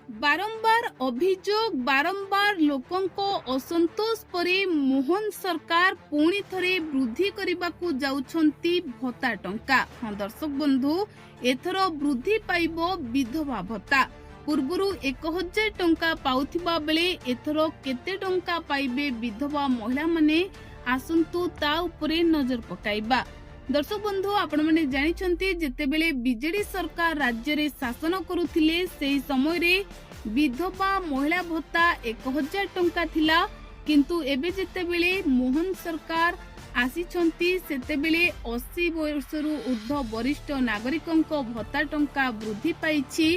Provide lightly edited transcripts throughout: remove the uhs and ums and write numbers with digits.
बारंबार अभियोग बारंबार लोकंको असंतोष परे मोहन सरकार पुणी थरे वृद्धि करने जाउछंती भत्ता टंका। हाँ दर्शक बंधु, एथर वृद्धि पाइब विधवा भत्ता। पूर्वरु 1000 टंका पाउथिबा बेले एथर केते टंका पाइबे विधवा महिला माने, आसंतु ता उपरे नजर पकाइबा। दर्शक बंधु, आपण माने जानिछंती जेतेबेले बीजेडी सरकार राज्य रे शासन करुथिले सेही समय रे विधवा महिला भत्ता 1000 टंका थिला, किंतु एबे जेतेबेले मोहन सरकार आसीछंती सेतेबेले 80 वर्षरु ऊर्ध्व वरिष्ठ नागरिकंको भत्ता टंका वृद्धि पाइछि।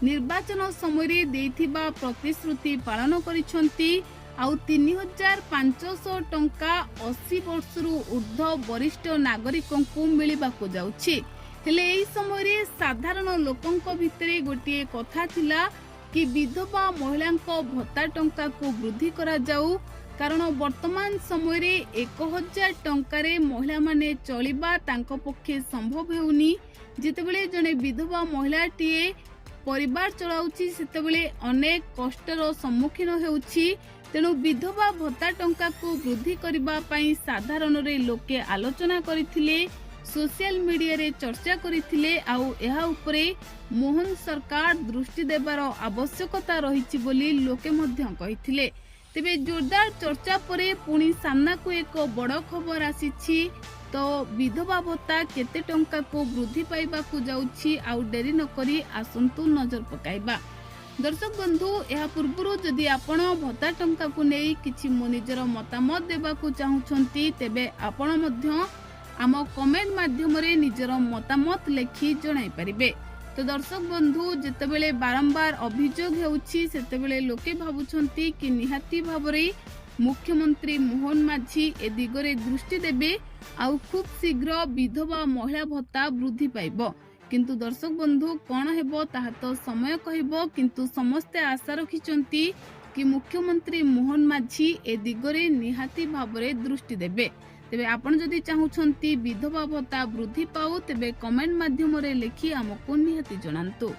निर्वाचन समय रे देथिबा प्रतिश्रुति पालन करिछंती। आउ 3500 टंका 80 वर्षरु ऊर्ध्व वरिष्ठ नागरिकंकु मिलिबाकु जाउछि। हेले एही समय रे साधारण लोकंक भितरे गोटिए कथा थिला कि विधवा महिलांको भत्ता टंका को वृद्धि करा जाऊ, कारण वर्तमान समय रे 1000 टंका रे महिला माने चलिबा तांको पक्षे संभव हेउनी। जेतेबेले जने विधवा महिलाटीए परिवार चलाउछि सेतेबेले अनेक कष्टर सम्मुखीन हेउछि। तेणु विधवा भत्ता टंका को वृद्धि करबा पई साधारण रे लोके आलोचना करिथिले, सोशल मीडिया रे चर्चा करिथिले। आउ एहा उपरे मोहन सरकार दृष्टि देबार आवश्यकता रहिछि बोली लोके मध्य कहिथिले। तेबे जोरदार चर्चा परे पुणी सामना को एक बड़ खबर आसीछि। तो विधवा भत्ता केते टंका को वृद्धि पाइबा को जाउछि, आउ डेरी न करी आसंतु नजर पकाइबा। दर्शक बंधु, यह पूर्व जदि आपण भत्ता टंका को नहीं किछि मो निजर मतामत देबा को चाहुछंती, तेबे आपण मध्य आम कमेंट माध्यम रे निजर मतामत लेखि जणाई परिबे। तो दर्शक बंधु, जेतेबेले बारंबार अभियोग हेउछि सेतेबेले लोके भाबुछंती कि निहाती भाबरे मुख्यमंत्री मोहन माझी ए दिगरे दृष्टि देबे, आउ खूब शीघ्र विधवा महिला भत्ता वृद्धि पाइबो। किंतु दर्शक बंधु, कौन हेबो ताहा तो समय कहिबो, किंतु समस्ते आशा रखिचंती कि मुख्यमंत्री मोहन माझी ए दिगरे निहाती भाबरे दृष्टि देबे। तेबे आपण जदि चाहुछंती विधवा भत्ता वृद्धि पाउ, तेबे कमेंट माध्यम रे लिखि हमको निहाती जणांतु।